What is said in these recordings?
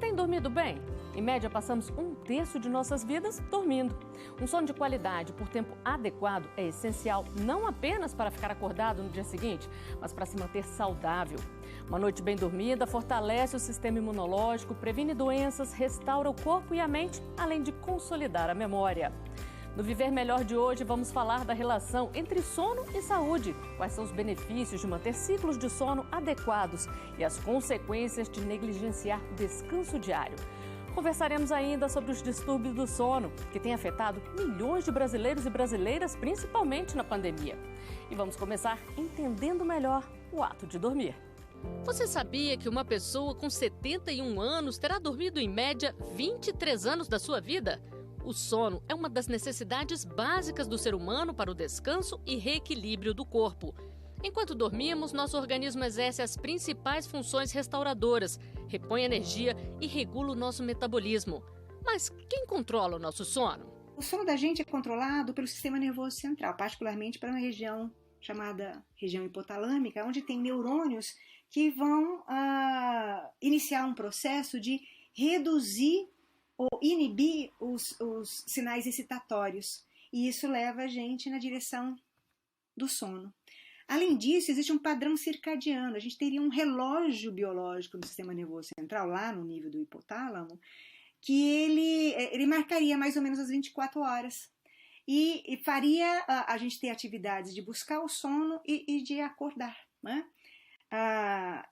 tem dormido bem? Em média, passamos 1/3 de nossas vidas dormindo. Um sono de qualidade por tempo adequado é essencial não apenas para ficar acordado no dia seguinte, mas para se manter saudável. Uma noite bem dormida fortalece o sistema imunológico, previne doenças, restaura o corpo e a mente, além de consolidar a memória. No Viver Melhor de hoje, vamos falar da relação entre sono e saúde. Quais são os benefícios de manter ciclos de sono adequados e as consequências de negligenciar o descanso diário. Conversaremos ainda sobre os distúrbios do sono, que têm afetado milhões de brasileiros e brasileiras, principalmente na pandemia. E vamos começar entendendo melhor o ato de dormir. Você sabia que uma pessoa com 71 anos terá dormido em média 23 anos da sua vida? O sono é uma das necessidades básicas do ser humano para o descanso e reequilíbrio do corpo. Enquanto dormimos, nosso organismo exerce as principais funções restauradoras, repõe energia e regula o nosso metabolismo. Mas quem controla o nosso sono? O sono da gente é controlado pelo sistema nervoso central, particularmente para uma região chamada região hipotalâmica, onde tem neurônios que vão iniciar um processo de reduzir ou inibir os sinais excitatórios. E isso leva a gente na direção do sono. Além disso, existe um padrão circadiano. A gente teria um relógio biológico no sistema nervoso central, lá no nível do hipotálamo, que ele marcaria mais ou menos as 24 horas. E faria a gente ter atividades de buscar o sono e de acordar, né?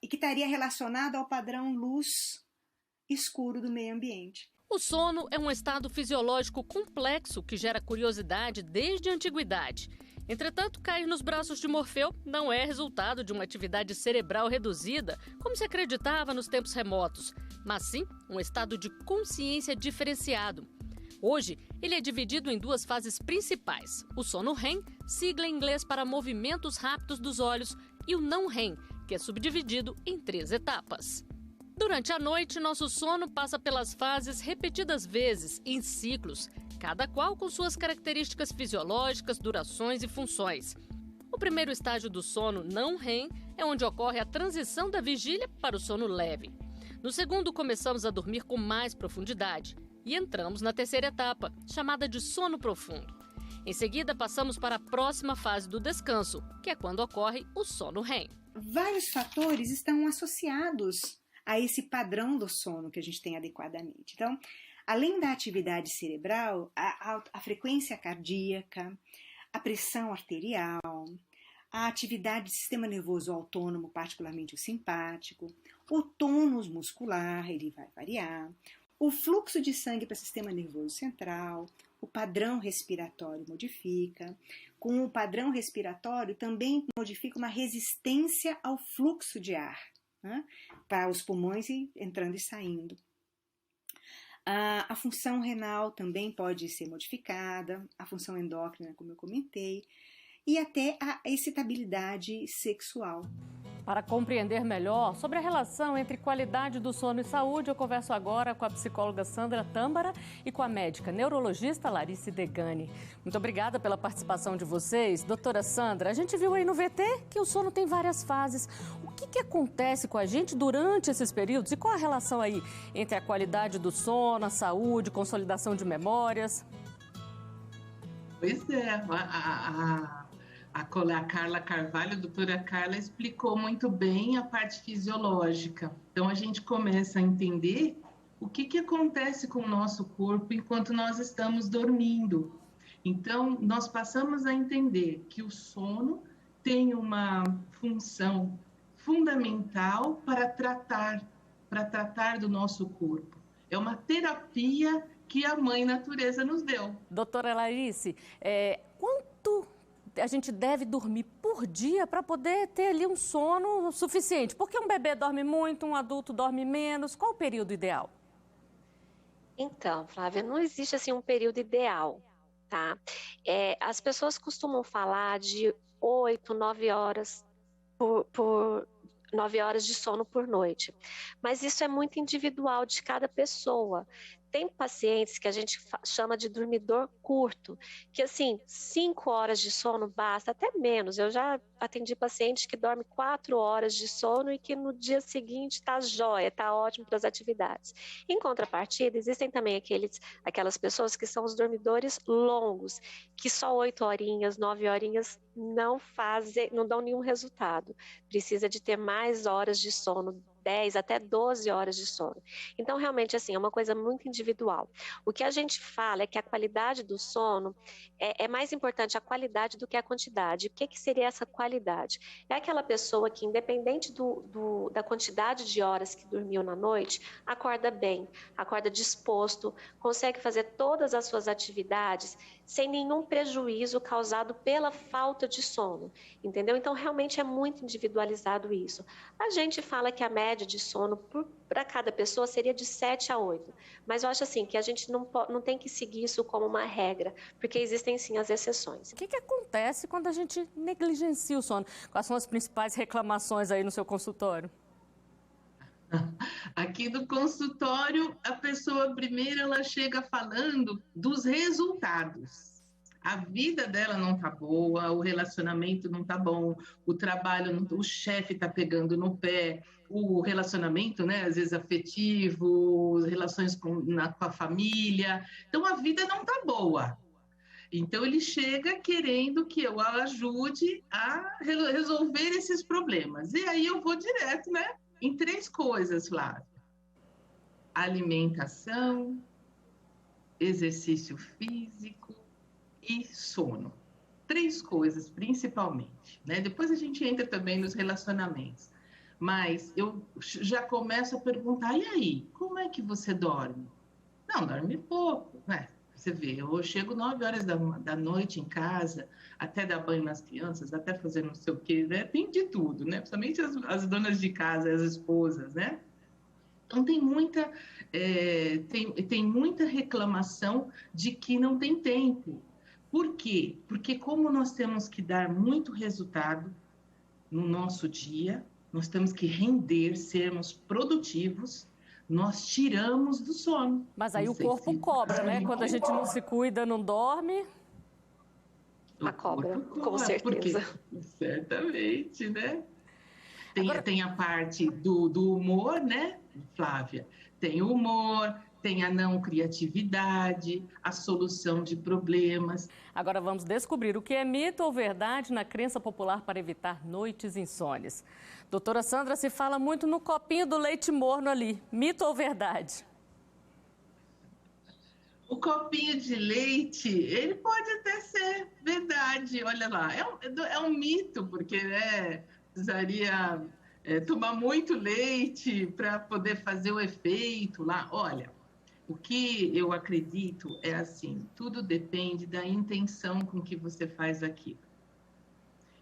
E que estaria relacionado ao padrão luz-escuro do meio ambiente. O sono é um estado fisiológico complexo que gera curiosidade desde a antiguidade. Entretanto, cair nos braços de Morfeu não é resultado de uma atividade cerebral reduzida, como se acreditava nos tempos remotos, mas sim um estado de consciência diferenciado. Hoje, ele é dividido em duas fases principais: o sono REM, sigla em inglês para movimentos rápidos dos olhos, e o não REM, que é subdividido em 3 etapas. Durante a noite, nosso sono passa pelas fases repetidas vezes, em ciclos, cada qual com suas características fisiológicas, durações e funções. O primeiro estágio do sono não REM é onde ocorre a transição da vigília para o sono leve. No segundo, começamos a dormir com mais profundidade e entramos na terceira etapa, chamada de sono profundo. Em seguida, passamos para a próxima fase do descanso, que é quando ocorre o sono REM. Vários fatores estão associados a esse padrão do sono que a gente tem adequadamente. Então, além da atividade cerebral, a frequência cardíaca, a pressão arterial, a atividade do sistema nervoso autônomo, particularmente o simpático, o tônus muscular, ele vai variar, o fluxo de sangue para o sistema nervoso central, o padrão respiratório modifica. Com o padrão respiratório também modifica uma resistência ao fluxo de ar, né, para os pulmões entrando e saindo. A função renal também pode ser modificada, a função endócrina, como eu comentei, e até a excitabilidade sexual. Para compreender melhor sobre a relação entre qualidade do sono e saúde, eu converso agora com a psicóloga Sandra Tâmbara e com a médica neurologista Larice Degani. Muito obrigada pela participação de vocês. Doutora Sandra, a gente viu aí no VT que o sono tem várias fases. O que acontece com a gente durante esses períodos e qual a relação aí entre a qualidade do sono, a saúde, consolidação de memórias? Pois é, a Carla Carvalho, a doutora Carla, explicou muito bem a parte fisiológica. Então, a gente começa a entender o que acontece com o nosso corpo enquanto nós estamos dormindo. Então, nós passamos a entender que o sono tem uma função fundamental para tratar do nosso corpo. É uma terapia que a Mãe Natureza nos deu. Doutora Larice, quanto a gente deve dormir por dia para poder ter ali um sono suficiente? Porque um bebê dorme muito, um adulto dorme menos. Qual o período ideal? Então, Flávia, não existe assim um período ideal, tá? As pessoas costumam falar de 8, 9 horas por 9 horas de sono por noite. Mas isso é muito individual de cada pessoa. tem pacientes que a gente chama de dormidor curto, que assim, 5 horas de sono basta, até menos. Eu já atendi pacientes que dormem 4 horas de sono e que no dia seguinte está jóia, está ótimo para as atividades. Em contrapartida, existem também aquelas pessoas que são os dormidores longos, que só 8 horinhas, 9 horinhas não dão nenhum resultado. Precisa de ter mais horas de sono, 10 até 12 horas de sono. Então, realmente, assim, é uma coisa muito individual. O que a gente fala é que a qualidade do sono é mais importante a qualidade do que a quantidade. O que seria essa qualidade? É aquela pessoa que, independente da quantidade de horas que dormiu na noite, acorda bem, acorda disposto, consegue fazer todas as suas atividades sem nenhum prejuízo causado pela falta de sono, entendeu? Então, realmente é muito individualizado isso. A gente fala que a média de sono para cada pessoa seria de 7 a 8, mas eu acho assim que a gente não tem que seguir isso como uma regra, porque existem sim as exceções. O que acontece quando a gente negligencia o sono? Quais são as principais reclamações aí no seu consultório? Aqui no consultório, a pessoa primeiro ela chega falando dos resultados. A vida dela não tá boa, o relacionamento não tá bom, o trabalho, o chefe tá pegando no pé, o relacionamento, né, às vezes afetivo, as relações com a família. Então, a vida não tá boa. Então, ele chega querendo que eu a ajude a resolver esses problemas. E aí eu vou direto, né, em 3 coisas, Flávia: alimentação, exercício físico e sono. 3 coisas, principalmente, né? Depois a gente entra também nos relacionamentos. Mas eu já começo a perguntar, e aí, como é que você dorme? Não, dorme pouco, né? Você vê, eu chego 9 horas da noite em casa, até dar banho nas crianças, até fazer não sei o quê, né? Tem de tudo, né? Principalmente as donas de casa, as esposas, né? Então, tem muita reclamação de que não tem tempo. Por quê? Porque como nós temos que dar muito resultado no nosso dia, nós temos que render, sermos produtivos, nós tiramos do sono. Mas aí o corpo cobra, né? Quando a gente não se cuida, não dorme. A cobra, com certeza. Porque, certamente, né? Tem a parte do humor, né, Flávia? Tem o humor, tem a não criatividade, a solução de problemas. Agora vamos descobrir o que é mito ou verdade na crença popular para evitar noites insônias. Doutora Sandra, se fala muito no copinho do leite morno ali. Mito ou verdade? O copinho de leite, ele pode até ser verdade, olha lá. É um mito, porque, né, precisaria tomar muito leite para poder fazer o efeito lá. Olha, o que eu acredito é assim, tudo depende da intenção com que você faz aquilo.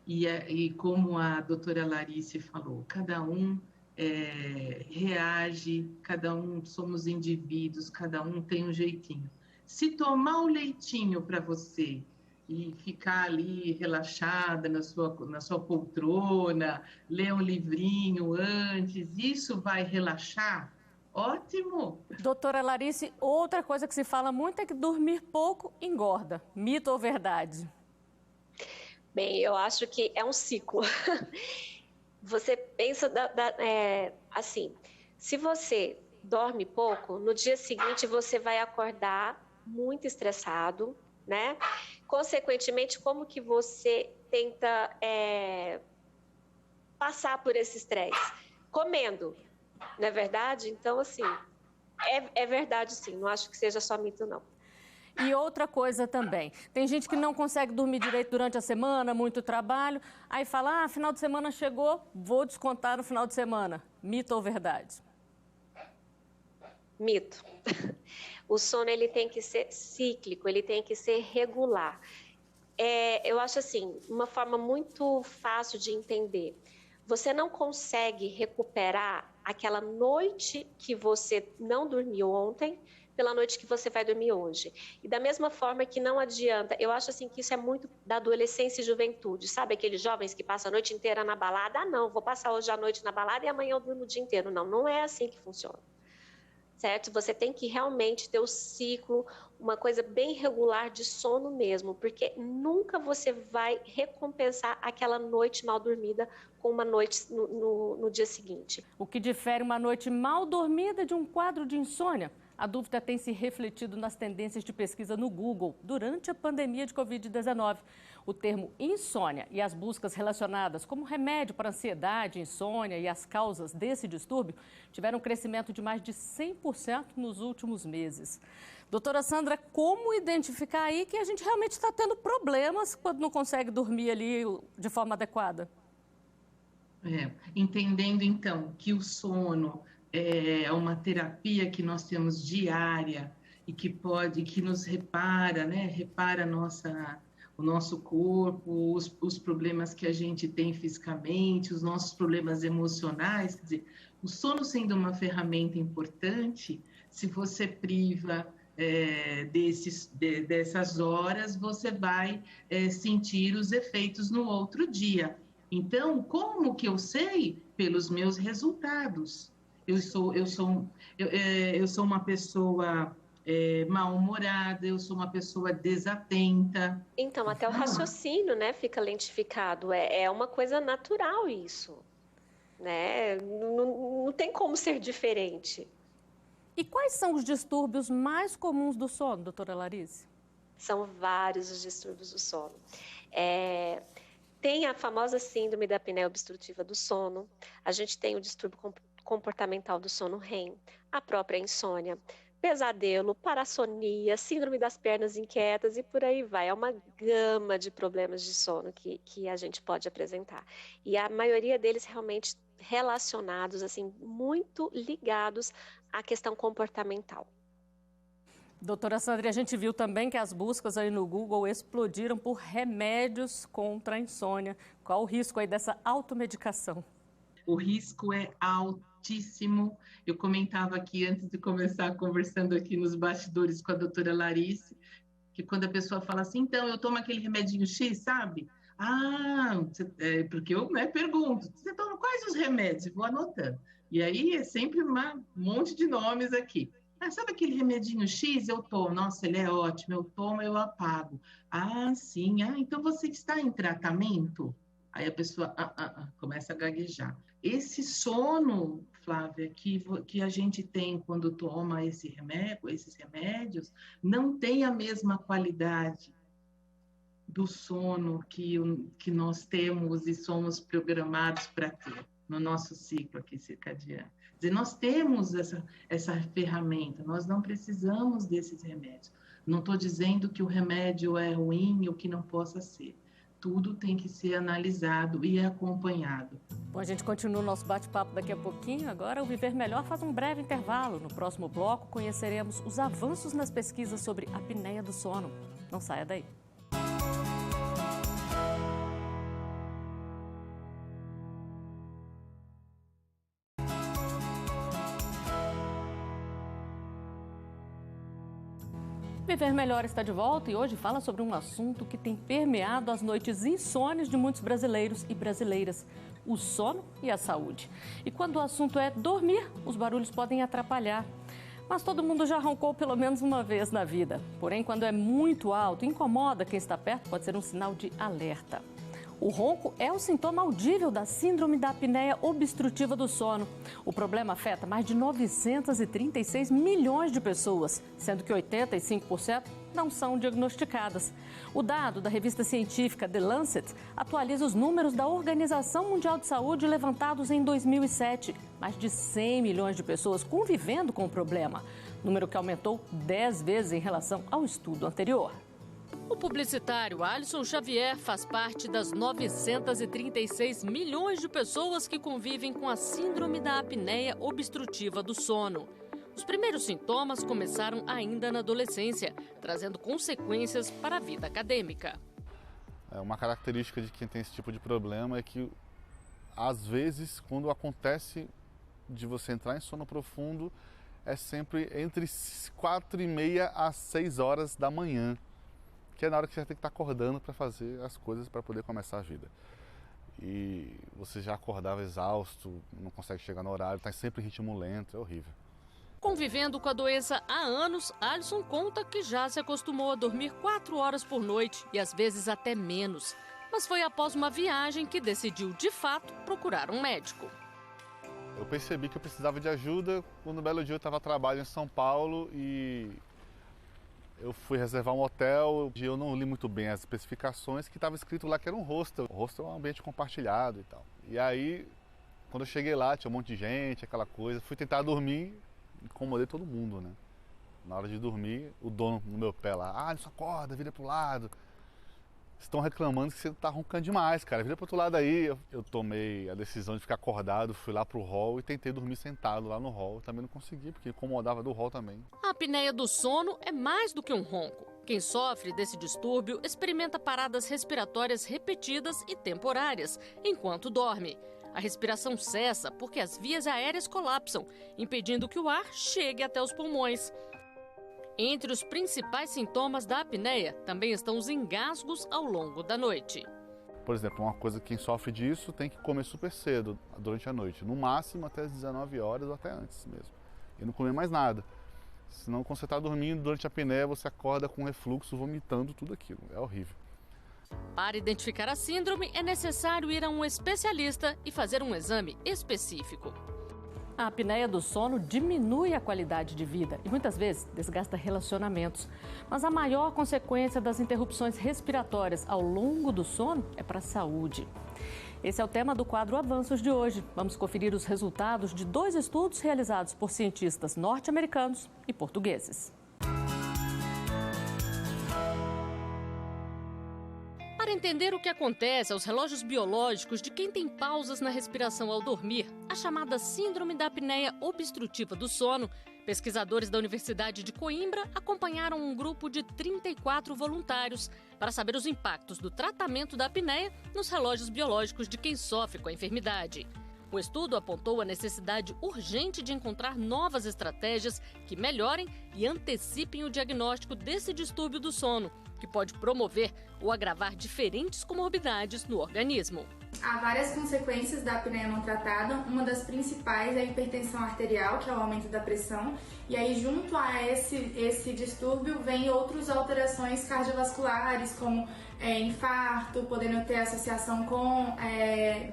E como a doutora Larice falou, cada um reage, cada um somos indivíduos, cada um tem um jeitinho. Se tomar o leitinho para você e ficar ali relaxada na sua poltrona, ler um livrinho antes, isso vai relaxar? Ótimo! Doutora Larice, outra coisa que se fala muito é que dormir pouco engorda. Mito ou verdade? Bem, eu acho que é um ciclo. Você pensa assim, se você dorme pouco, no dia seguinte você vai acordar muito estressado, né? Consequentemente, como que você tenta passar por esse estresse? Comendo, não é verdade? Então, assim, é verdade sim, não acho que seja só mito, não. E outra coisa também, tem gente que não consegue dormir direito durante a semana, muito trabalho, aí fala, final de semana chegou, vou descontar no final de semana. Mito ou verdade? Mito. O sono, ele tem que ser cíclico, ele tem que ser regular. Eu acho assim, uma forma muito fácil de entender. Você não consegue recuperar aquela noite que você não dormiu ontem pela noite que você vai dormir hoje. E da mesma forma que não adianta, eu acho assim que isso é muito da adolescência e juventude, sabe? Aqueles jovens que passam a noite inteira na balada, não, vou passar hoje a noite na balada e amanhã eu durmo o dia inteiro. Não, não é assim que funciona. certo? Você tem que realmente ter o ciclo, uma coisa bem regular de sono mesmo, porque nunca você vai recompensar aquela noite mal dormida com uma noite no dia seguinte. O que difere uma noite mal dormida de um quadro de insônia? A dúvida tem se refletido nas tendências de pesquisa no Google durante a pandemia de Covid-19. O termo insônia e as buscas relacionadas como remédio para ansiedade, insônia e as causas desse distúrbio tiveram um crescimento de mais de 100% nos últimos meses. Doutora Sandra, como identificar aí que a gente realmente está tendo problemas quando não consegue dormir ali de forma adequada? Entendendo então que o sono é uma terapia que nós temos diária e que nos repara, né? Repara o nosso corpo, os problemas que a gente tem fisicamente, os nossos problemas emocionais. Quer dizer, o sono sendo uma ferramenta importante, se você priva dessas horas, você vai sentir os efeitos no outro dia. Então, como que eu sei? Pelos meus resultados. Eu sou uma pessoa mal-humorada, eu sou uma pessoa desatenta. Então, até o raciocínio, né, fica lentificado. É uma coisa natural isso, né? Não tem como ser diferente. E quais são os distúrbios mais comuns do sono, doutora Larice? São vários os distúrbios do sono. Tem a famosa síndrome da apneia obstrutiva do sono, a gente tem o distúrbio comportamental do sono REM, a própria insônia, pesadelo, parassonia, síndrome das pernas inquietas e por aí vai. É uma gama de problemas de sono que a gente pode apresentar. E a maioria deles realmente relacionados, assim, muito ligados à questão comportamental. Doutora Sandra, a gente viu também que as buscas aí no Google explodiram por remédios contra a insônia. Qual o risco aí dessa automedicação? O risco é altíssimo. Eu comentava aqui, antes de começar, conversando aqui nos bastidores com a doutora Larice, que quando a pessoa fala assim, então, eu tomo aquele remedinho X, sabe? Porque eu pergunto, você toma quais os remédios? Eu vou anotando. E aí é sempre um monte de nomes aqui. Sabe aquele remedinho X? Eu tomo. Nossa, ele é ótimo. Eu tomo, eu apago. Sim. Então você está em tratamento? Aí a pessoa começa a gaguejar. Esse sono, Flávia, que a gente tem quando toma esses remédios, não tem a mesma qualidade do sono que nós temos e somos programados para ter no nosso ciclo aqui circadiano. Quer dizer, nós temos essa ferramenta, nós não precisamos desses remédios. Não estou dizendo que o remédio é ruim ou que não possa ser. Tudo tem que ser analisado e acompanhado. Bom, a gente continua o nosso bate-papo daqui a pouquinho. Agora o Viver Melhor faz um breve intervalo. No próximo bloco conheceremos os avanços nas pesquisas sobre a apneia do sono. Não saia daí. Viver Melhor está de volta e hoje fala sobre um assunto que tem permeado as noites insônias de muitos brasileiros e brasileiras: o sono e a saúde. E quando o assunto é dormir, os barulhos podem atrapalhar. Mas todo mundo já roncou pelo menos uma vez na vida. Porém, quando é muito alto e incomoda quem está perto, pode ser um sinal de alerta. O ronco é o sintoma audível da síndrome da apneia obstrutiva do sono. O problema afeta mais de 936 milhões de pessoas, sendo que 85% não são diagnosticadas. O dado da revista científica The Lancet atualiza os números da Organização Mundial de Saúde levantados em 2007. Mais de 100 milhões de pessoas convivendo com o problema, número que aumentou 10 vezes em relação ao estudo anterior. O publicitário Alisson Xavier faz parte das 936 milhões de pessoas que convivem com a síndrome da apneia obstrutiva do sono. Os primeiros sintomas começaram ainda na adolescência, trazendo consequências para a vida acadêmica. Uma característica de quem tem esse tipo de problema é que, às vezes, quando acontece de você entrar em sono profundo, é sempre entre 4h30 às 6 horas da manhã. Que é na hora que você tem que estar acordando para fazer as coisas para poder começar a vida. E você já acordava exausto, não consegue chegar no horário, está sempre em ritmo lento, é horrível. Convivendo com a doença há anos, Alisson conta que já se acostumou a dormir 4 horas por noite e às vezes até menos. Mas foi após uma viagem que decidiu, de fato, procurar um médico. Eu percebi que eu precisava de ajuda quando um belo dia eu estava a trabalho em São Paulo e eu fui reservar um hotel e eu não li muito bem as especificações, que estava escrito lá que era um hostel. O hostel é um ambiente compartilhado e tal. E aí, quando eu cheguei lá, tinha um monte de gente, aquela coisa. Fui tentar dormir, incomodei todo mundo, né? Na hora de dormir, o dono no meu pé lá, Alisson, acorda, vira pro lado. Estão reclamando que você tá roncando demais, cara. Vira pro outro lado aí. Eu tomei a decisão de ficar acordado, fui lá pro hall e tentei dormir sentado lá no hall. Também não consegui, porque incomodava do hall também. A apneia do sono é mais do que um ronco. Quem sofre desse distúrbio experimenta paradas respiratórias repetidas e temporárias, enquanto dorme. A respiração cessa porque as vias aéreas colapsam, impedindo que o ar chegue até os pulmões. Entre os principais sintomas da apneia também estão os engasgos ao longo da noite. Por exemplo, uma coisa que quem sofre disso tem que comer super cedo durante a noite, no máximo até as 19 horas ou até antes mesmo. E não comer mais nada. Senão, quando você está dormindo durante a apneia, você acorda com refluxo, vomitando tudo aquilo. É horrível. Para identificar a síndrome, é necessário ir a um especialista e fazer um exame específico. A apneia do sono diminui a qualidade de vida e muitas vezes desgasta relacionamentos. Mas a maior consequência das interrupções respiratórias ao longo do sono é para a saúde. Esse é o tema do quadro Avanços de hoje. Vamos conferir os resultados de 2 estudos realizados por cientistas norte-americanos e portugueses. Para entender o que acontece aos relógios biológicos de quem tem pausas na respiração ao dormir, a chamada síndrome da apneia obstrutiva do sono, pesquisadores da Universidade de Coimbra acompanharam um grupo de 34 voluntários para saber os impactos do tratamento da apneia nos relógios biológicos de quem sofre com a enfermidade. O estudo apontou a necessidade urgente de encontrar novas estratégias que melhorem e antecipem o diagnóstico desse distúrbio do sono, que pode promover ou agravar diferentes comorbidades no organismo. Há várias consequências da apneia não tratada. Uma das principais é a hipertensão arterial, que é o aumento da pressão. E aí, junto a esse distúrbio, vem outras alterações cardiovasculares, como infarto, podendo ter associação com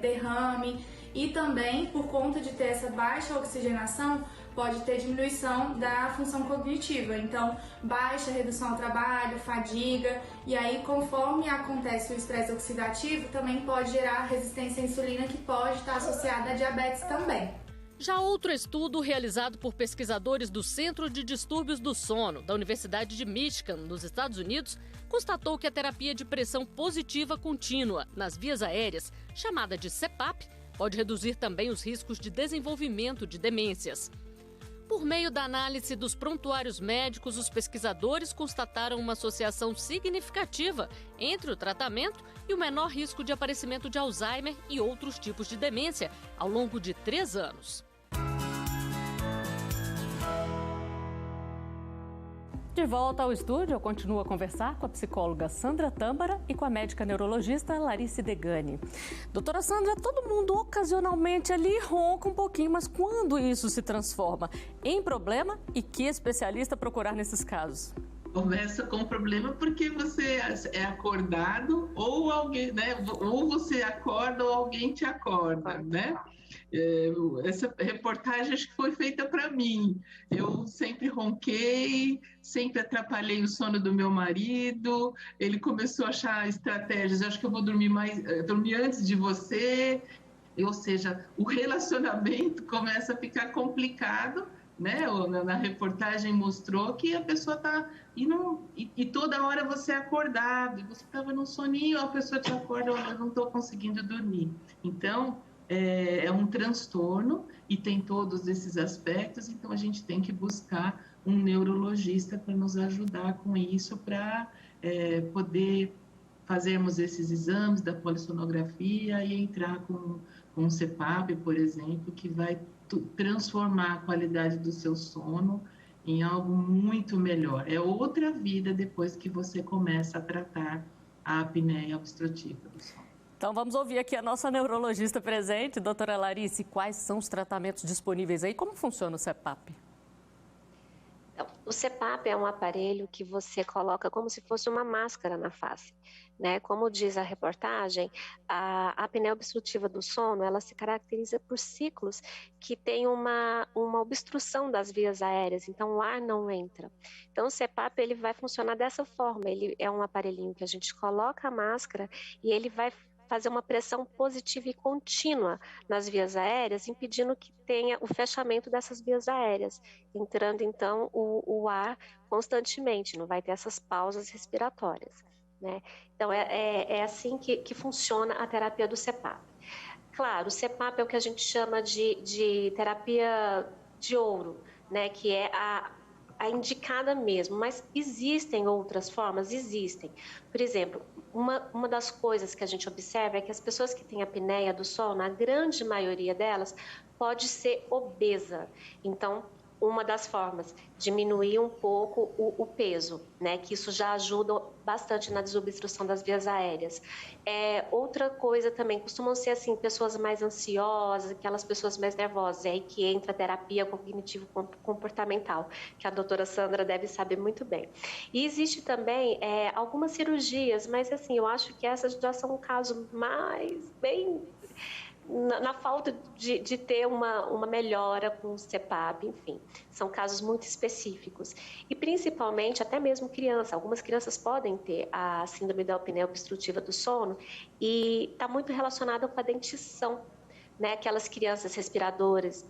derrame. E também, por conta de ter essa baixa oxigenação, pode ter diminuição da função cognitiva. Então, baixa redução ao trabalho, fadiga. E aí, conforme acontece o estresse oxidativo, também pode gerar resistência à insulina, que pode estar associada a diabetes também. Já outro estudo realizado por pesquisadores do Centro de Distúrbios do Sono, da Universidade de Michigan, nos Estados Unidos, constatou que a terapia de pressão positiva contínua nas vias aéreas, chamada de CPAP, pode reduzir também os riscos de desenvolvimento de demências. Por meio da análise dos prontuários médicos, os pesquisadores constataram uma associação significativa entre o tratamento e o menor risco de aparecimento de Alzheimer e outros tipos de demência ao longo de 3 anos. De volta ao estúdio, eu continuo a conversar com a psicóloga Sandra Tâmbara e com a médica neurologista Larice Degani. Doutora Sandra, todo mundo ocasionalmente ali ronca um pouquinho, mas quando isso se transforma em problema e que especialista procurar nesses casos? Começa com o problema porque você é acordado ou alguém, né? Ou você acorda ou alguém te acorda, né? Essa reportagem acho que foi feita para mim. Eu sempre ronquei, sempre atrapalhei o sono do meu marido. Ele começou a achar estratégias. Acho que eu vou dormir antes de você. Ou seja, o relacionamento começa a ficar complicado, né? Na reportagem mostrou que a pessoa está e toda hora você é acordado, e você estava num soninho, a pessoa te acorda, eu não estou conseguindo dormir. Então é um transtorno e tem todos esses aspectos, então a gente tem que buscar um neurologista para nos ajudar com isso, para poder fazermos esses exames da polissonografia e entrar com um CPAP, por exemplo, que vai transformar a qualidade do seu sono em algo muito melhor. É outra vida depois que você começa a tratar a apneia obstrutiva do sono. Então vamos ouvir aqui a nossa neurologista presente, doutora Larice, quais são os tratamentos disponíveis aí? Como funciona o CPAP? O CPAP é um aparelho que você coloca como se fosse uma máscara na face, né? Como diz a reportagem, a apneia obstrutiva do sono, ela se caracteriza por ciclos que tem uma obstrução das vias aéreas, então o ar não entra. Então o CPAP, ele vai funcionar dessa forma, ele é um aparelhinho que a gente coloca a máscara e ele vai fazer uma pressão positiva e contínua nas vias aéreas, impedindo que tenha o fechamento dessas vias aéreas, entrando então o ar constantemente, não vai ter essas pausas respiratórias, né? Então é assim que funciona a terapia do CPAP. Claro, o CPAP é o que a gente chama de terapia de ouro, né? Que é a indicada mesmo, mas existem outras formas? Existem. Por exemplo, uma das coisas que a gente observa é que as pessoas que têm apneia do sono, a grande maioria delas pode ser obesa. Então, uma das formas, diminuir um pouco o peso, né? Que isso já ajuda bastante na desobstrução das vias aéreas. Outra coisa também, costumam ser assim, pessoas mais ansiosas, aquelas pessoas mais nervosas, é aí que entra a terapia cognitivo-comportamental, que a doutora Sandra deve saber muito bem. E existe também algumas cirurgias, mas assim, eu acho que essas já são um caso mais bem... Na falta de ter uma melhora com o CPAP, enfim, são casos muito específicos. E principalmente, até mesmo algumas crianças podem ter a síndrome da apneia obstrutiva do sono e está muito relacionada com a dentição, né? Aquelas crianças respiradoras,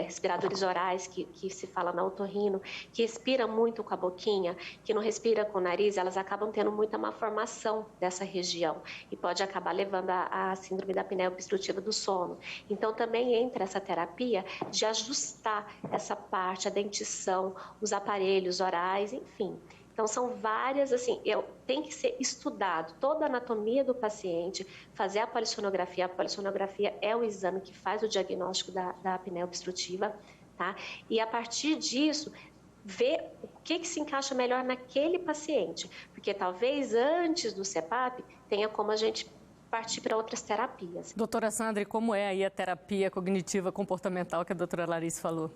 respiradores orais, que se fala na otorrino, que respira muito com a boquinha, que não respira com o nariz, elas acabam tendo muita malformação dessa região e pode acabar levando a síndrome da apneia obstrutiva do sono. Então, também entra essa terapia de ajustar essa parte, a dentição, os aparelhos orais, enfim. Então, são várias, assim, tem que ser estudado toda a anatomia do paciente, fazer a polissonografia. A polissonografia é o exame que faz o diagnóstico da apneia obstrutiva, tá? E a partir disso, ver o que se encaixa melhor naquele paciente, porque talvez antes do CPAP tenha como a gente partir para outras terapias. Doutora Sandra, como é aí a terapia cognitiva comportamental que a doutora Larissa falou?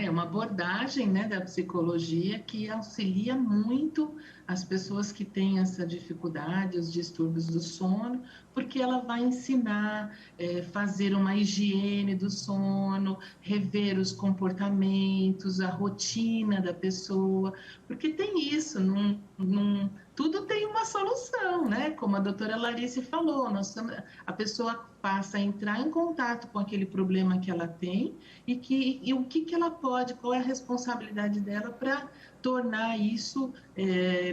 É uma abordagem, né, da psicologia que auxilia muito as pessoas que têm essa dificuldade, os distúrbios do sono, porque ela vai ensinar, fazer uma higiene do sono, rever os comportamentos, a rotina da pessoa, porque tem isso, tudo tem uma solução, né? Como a doutora Larissa falou, a pessoa passa a entrar em contato com aquele problema que ela tem e o que ela pode, qual é a responsabilidade dela para tornar isso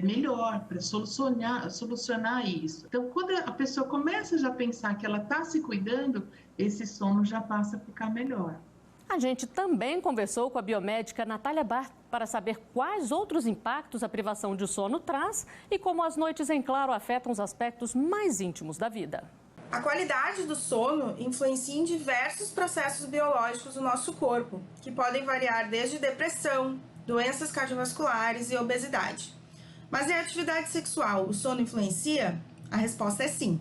melhor, para solucionar isso. Então, quando a pessoa começa já a pensar que ela está se cuidando, esse sono já passa a ficar melhor. A gente também conversou com a biomédica Natália Bart para saber quais outros impactos a privação de sono traz e como as noites em claro afetam os aspectos mais íntimos da vida. A qualidade do sono influencia em diversos processos biológicos do nosso corpo, que podem variar desde depressão, doenças cardiovasculares e obesidade. Mas e a atividade sexual, o sono influencia? A resposta é sim.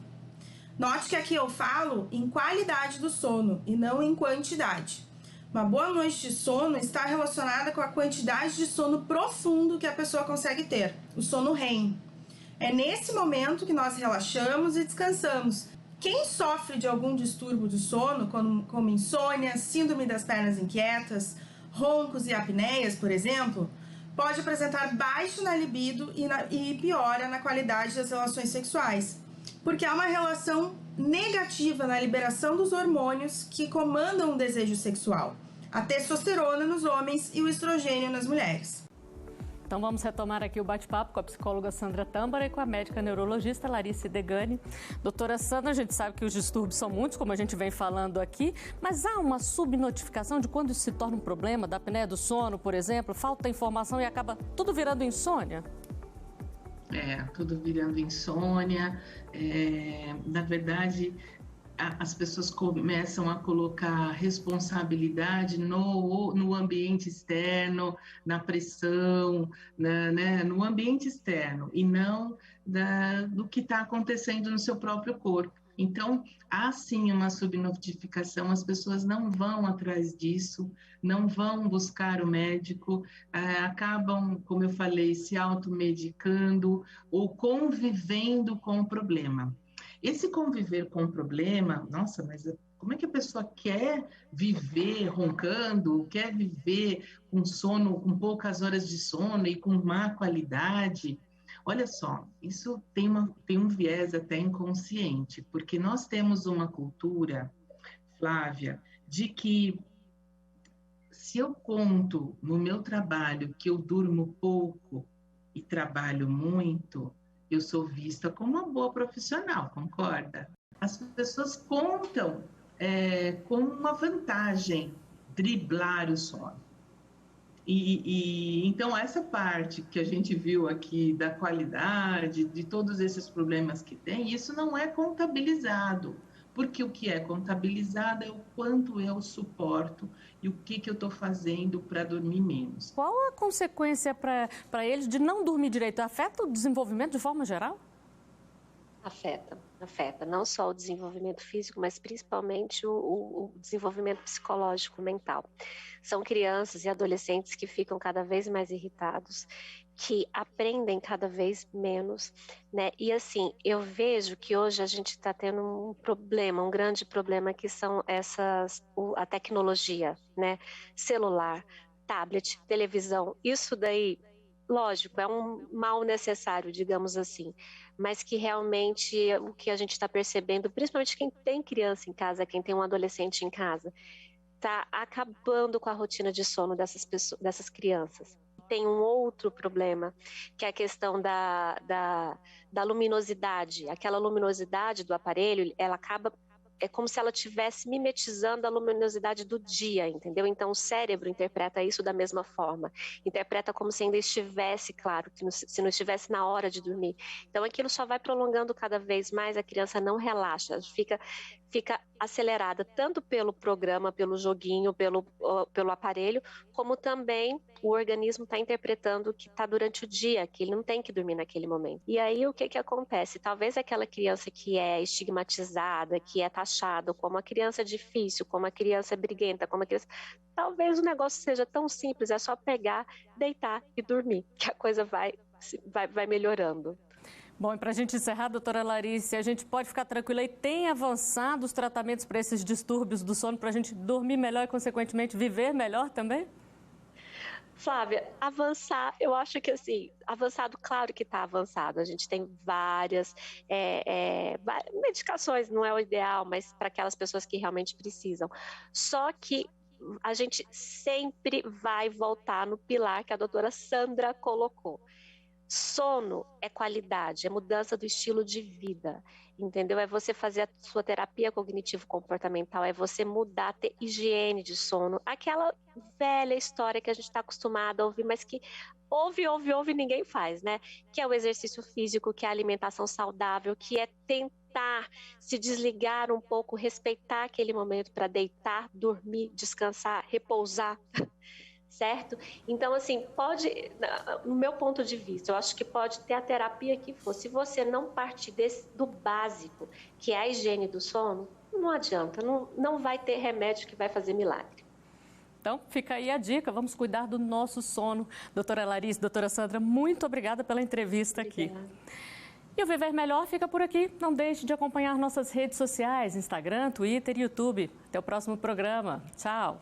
Note que aqui eu falo em qualidade do sono e não em quantidade. Uma boa noite de sono está relacionada com a quantidade de sono profundo que a pessoa consegue ter, o sono REM. É nesse momento que nós relaxamos e descansamos. Quem sofre de algum distúrbio do sono, como insônia, síndrome das pernas inquietas, roncos e apneias, por exemplo, pode apresentar baixo na libido e piora na qualidade das relações sexuais, porque há uma relação negativa na liberação dos hormônios que comandam o desejo sexual, a testosterona nos homens e o estrogênio nas mulheres. Então vamos retomar aqui o bate-papo com a psicóloga Sandra Tâmbara e com a médica neurologista Larissa Degani. Doutora Sandra, a gente sabe que os distúrbios são muitos, como a gente vem falando aqui, mas há uma subnotificação de quando isso se torna um problema, da apneia do sono, por exemplo, falta informação e acaba tudo virando insônia? Tudo virando insônia. Na verdade, as pessoas começam a colocar responsabilidade no ambiente externo, na pressão, no ambiente externo, e não do que está acontecendo no seu próprio corpo. Então, há sim uma subnotificação, as pessoas não vão atrás disso, não vão buscar o médico, acabam, como eu falei, se automedicando ou convivendo com o problema. Esse conviver com o problema, nossa, mas como é que a pessoa quer viver roncando, quer viver com sono, com poucas horas de sono e com má qualidade? Olha só, isso tem um viés até inconsciente, porque nós temos uma cultura, Flávia, de que se eu conto no meu trabalho que eu durmo pouco e trabalho muito, eu sou vista como uma boa profissional, concorda? As pessoas contam como uma vantagem driblar o sono. Então, essa parte que a gente viu aqui da qualidade, de todos esses problemas que tem, isso não é contabilizado, porque o que é contabilizado é o quanto eu suporto e o que eu estou fazendo para dormir menos. Qual a consequência para eles de não dormir direito? Afeta o desenvolvimento de forma geral? Afeta não só o desenvolvimento físico, mas principalmente o desenvolvimento psicológico, mental. São crianças e adolescentes que ficam cada vez mais irritados, que aprendem cada vez menos, né? E assim, eu vejo que hoje a gente está tendo um problema, um grande problema, que são a tecnologia, né? Celular, tablet, televisão, isso daí, lógico, é um mal necessário, digamos assim, mas que realmente o que a gente está percebendo, principalmente quem tem criança em casa, quem tem um adolescente em casa, está acabando com a rotina de sono dessas crianças. Tem um outro problema, que é a questão da luminosidade. Aquela luminosidade do aparelho, ela acaba... É como se ela estivesse mimetizando a luminosidade do dia, entendeu? Então, o cérebro interpreta isso da mesma forma. Interpreta como se ainda estivesse claro, se não estivesse na hora de dormir. Então, aquilo só vai prolongando cada vez mais, a criança não relaxa, fica acelerada, tanto pelo programa, pelo joguinho, pelo aparelho, como também o organismo está interpretando que está durante o dia, que ele não tem que dormir naquele momento. E aí, o que acontece? Talvez aquela criança que é estigmatizada, que é taxada como a criança difícil, como a criança briguenta, talvez o negócio seja tão simples, é só pegar, deitar e dormir, que a coisa vai melhorando. Bom, e para a gente encerrar, doutora Larice, a gente pode ficar tranquila e tem avançado os tratamentos para esses distúrbios do sono, para a gente dormir melhor e, consequentemente, viver melhor também? Flávia, avançar, eu acho que assim, avançado, claro que está avançado. A gente tem várias medicações, não é o ideal, mas para aquelas pessoas que realmente precisam. Só que a gente sempre vai voltar no pilar que a doutora Sandra colocou. Sono é qualidade, é mudança do estilo de vida, entendeu? É você fazer a sua terapia cognitivo-comportamental, é você mudar, ter higiene de sono. Aquela velha história que a gente está acostumado a ouvir, mas que ouve e ninguém faz, né? Que é o exercício físico, que é a alimentação saudável, que é tentar se desligar um pouco, respeitar aquele momento para deitar, dormir, descansar, repousar. Certo? Então, assim, no meu ponto de vista, eu acho que pode ter a terapia que for. Se você não partir do básico, que é a higiene do sono, não adianta, não vai ter remédio que vai fazer milagre. Então, fica aí a dica, vamos cuidar do nosso sono. Doutora Larice, doutora Sandra, muito obrigada pela entrevista aqui. E o Viver Melhor fica por aqui. Não deixe de acompanhar nossas redes sociais, Instagram, Twitter e YouTube. Até o próximo programa. Tchau!